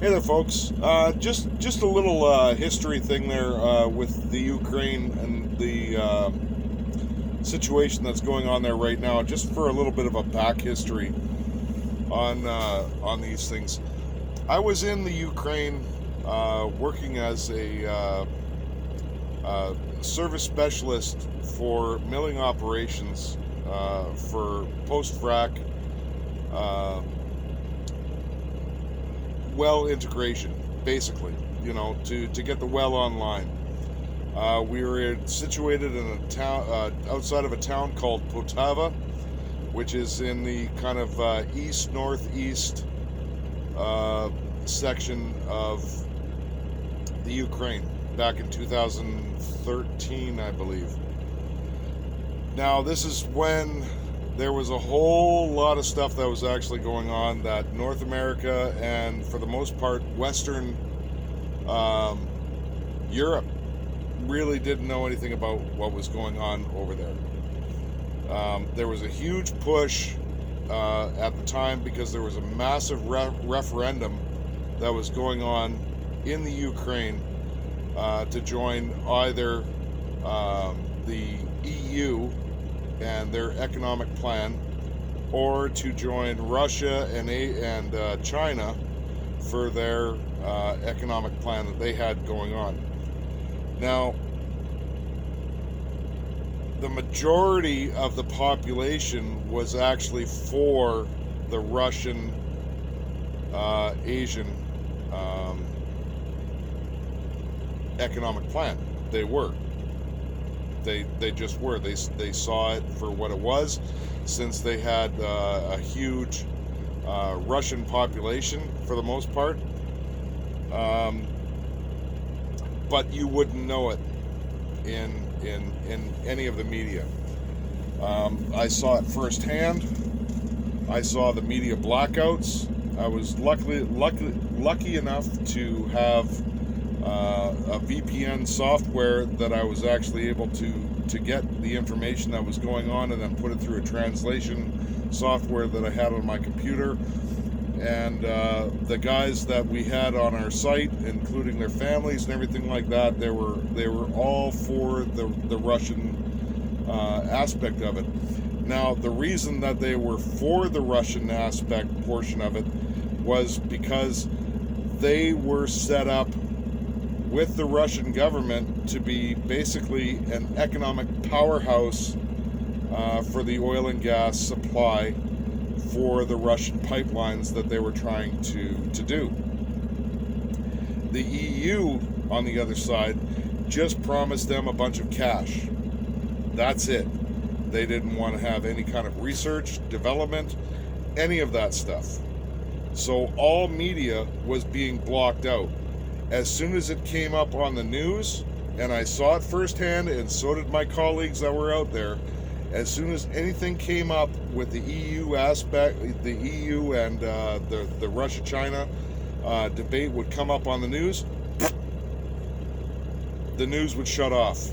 Hey there, folks. Just a little history thing there with the Ukraine and the situation that's going on there right now. Just for a little bit of a back history on these things. I was in the Ukraine working as a service specialist for milling operations for post frac uh, well integration, basically, to get the well online. We were situated in a town outside of a town called Poltava, which is in the kind of east northeast section of the Ukraine back in 2013, I believe. Now, this is when there was a whole lot of stuff that was actually going on that North America and, for the most part, Western um, Europe really didn't know anything about what was going on over there. There was a huge push at the time because there was a massive referendum that was going on in the Ukraine to join either the EU and their economic plan, or to join Russia and China for their economic plan that they had going on. Now, the majority of the population was actually for the Russian Asian economic plan. They were. They just were. They saw it for what it was, since they had a huge Russian population for the most part. Um, but you wouldn't know it in any of the media. I saw it firsthand. I saw the media blackouts. I was lucky enough to have a VPN software that I was actually able to get the information that was going on and then put it through a translation software that I had on my computer. And the guys that we had on our site, including their families and everything like that, they were all for the Russian aspect of it. Now, the reason that they were for the Russian aspect portion of it was because they were set up with the Russian government to be basically an economic powerhouse for the oil and gas supply for the Russian pipelines that they were trying to do. The EU, on the other side, just promised them a bunch of cash. That's it. They didn't want to have any kind of research, development, any of that stuff. So all media was being blocked out. As soon as it came up on the news, and I saw it firsthand, and so did my colleagues that were out there, as soon as anything came up with the EU aspect, the EU and the Russia-China debate would come up on the news would shut off.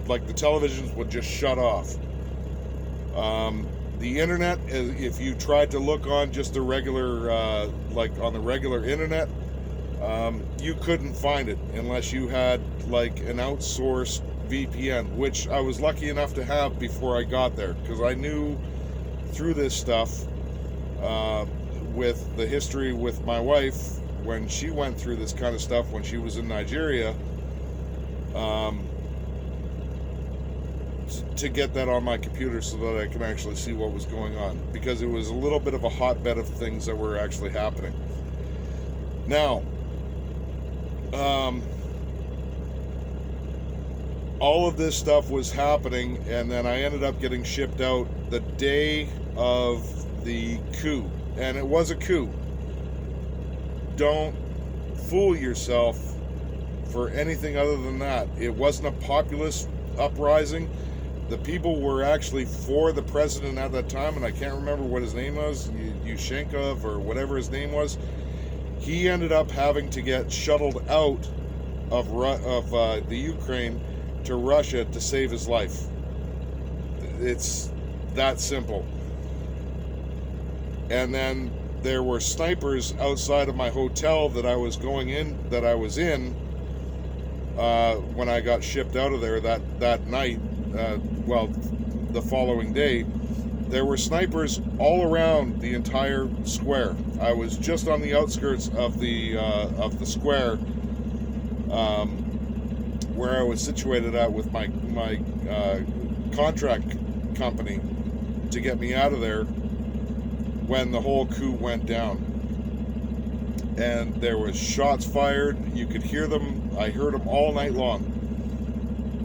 Like, the televisions would just shut off. The internet, if you tried to look on just the regular, like on the regular internet, you couldn't find it unless you had like an outsourced VPN, which I was lucky enough to have before I got there, because I knew through this stuff with the history with my wife when she went through this kind of stuff when she was in Nigeria, to get that on my computer so that I can actually see what was going on, because it was a little bit of a hotbed of things that were actually happening. Now, all of this stuff was happening, and then I ended up getting shipped out the day of the coup. And it was a coup. Don't fool yourself for anything other than that. It wasn't a populist uprising. The people were actually for the president at that time, and I can't remember what his name was, Yushchenko or whatever his name was. He ended up having to get shuttled out of the Ukraine to Russia to save his life. It's that simple. And then there were snipers outside of my hotel that I was in when I got shipped out of there that night. The following day, there were snipers all around the entire square. I was just on the outskirts of the square, where I was situated at with my contract company to get me out of there when the whole coup went down. And there was shots fired. You could hear them. I heard them all night long.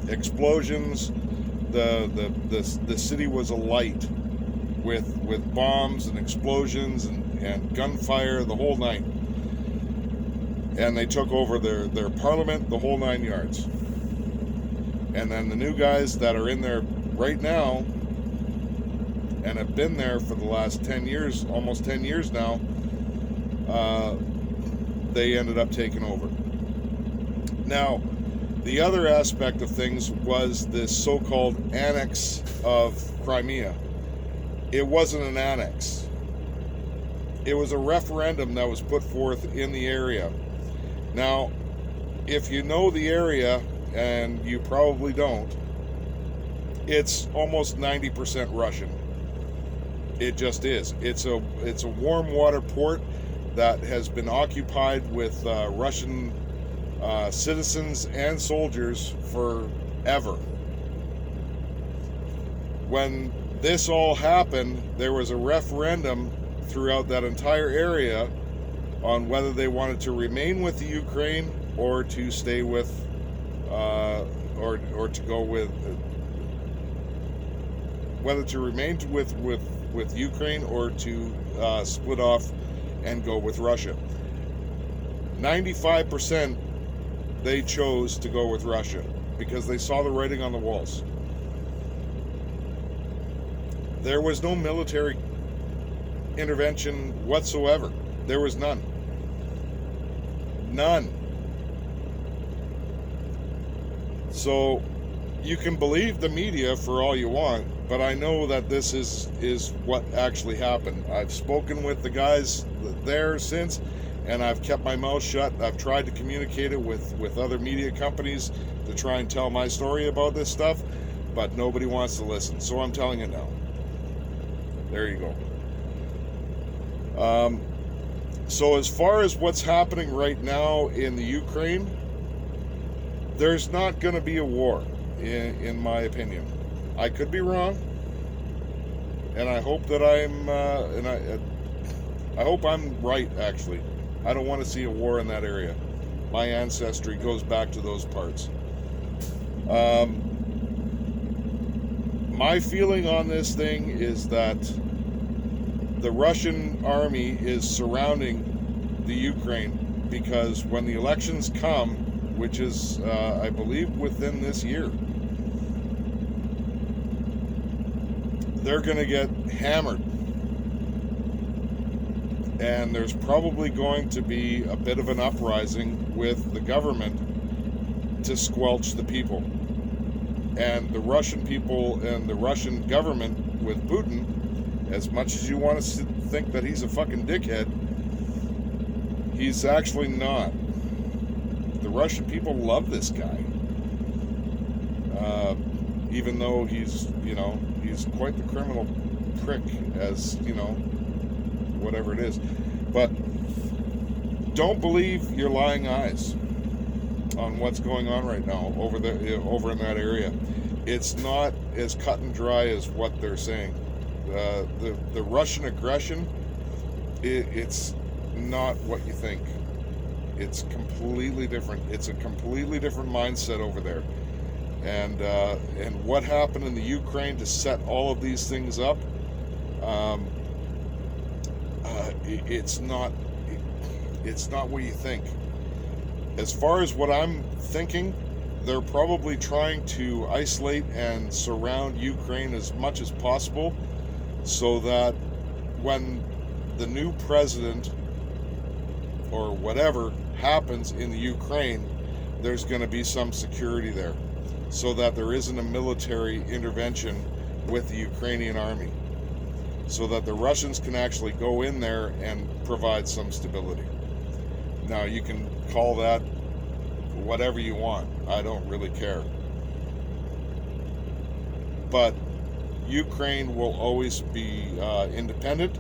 Explosions. The city was alight with bombs and explosions and gunfire the whole night. And they took over their parliament, the whole 9 yards. And then the new guys that are in there right now and have been there for the last 10 years, almost 10 years now, they ended up taking over. Now, the other aspect of things was this so-called annex of Crimea. It wasn't an annex. It was a referendum that was put forth in the area. Now, if you know the area, and you probably don't, it's almost 90% Russian. It just is. It's a warm water port that has been occupied with Russian citizens and soldiers forever. When this all happened, there was a referendum throughout that entire area on whether they wanted to remain with the Ukraine or to stay with, or to go with, whether to remain with Ukraine or to split off and go with Russia. 95% they chose to go with Russia because they saw the writing on the walls. There was no military intervention whatsoever. There was none. None. So you can believe the media for all you want, but I know that this is what actually happened. I've spoken with the guys there since, and I've kept my mouth shut. I've tried to communicate it with other media companies to try and tell my story about this stuff, but nobody wants to listen. So I'm telling it now. There you go. So as far as what's happening right now in the Ukraine, there's not going to be a war, in my opinion. I could be wrong, and I hope that I hope I'm right. Actually, I don't want to see a war in that area. My ancestry goes back to those parts. My feeling on this thing is that the Russian army is surrounding the Ukraine because when the elections come, which is, I believe, within this year, they're going to get hammered. And there's probably going to be a bit of an uprising with the government to squelch the people. And the Russian people and the Russian government with Putin, as much as you want to think that he's a fucking dickhead, he's actually not. The Russian people love this guy. Even though he's quite the criminal prick, as, whatever it is. But don't believe your lying eyes on what's going on right now over in that area. It's not as cut and dry as what they're saying. The Russian aggression, it's not what you think. It's completely different. It's a completely different mindset over there. And what happened in the Ukraine to set all of these things up, it's not what you think. As far as what I'm thinking, they're probably trying to isolate and surround Ukraine as much as possible so that when the new president or whatever happens in the Ukraine, there's going to be some security there so that there isn't a military intervention with the Ukrainian army. so that the Russians can actually go in there and provide some stability. Now, you can call that whatever you want. I don't really care. But Ukraine will always be independent.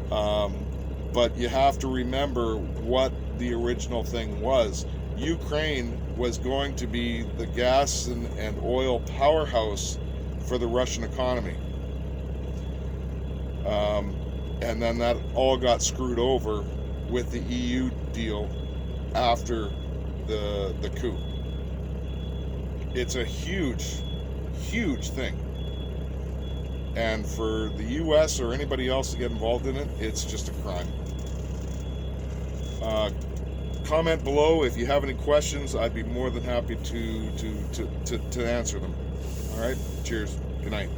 But you have to remember what the original thing was. Ukraine was going to be the gas and oil powerhouse for the Russian economy. And then that all got screwed over with the EU deal after the coup. It's a huge, huge thing. And for the US or anybody else to get involved in it, it's just a crime. Comment below if you have any questions. I'd be more than happy to answer them. All right, cheers. Good night.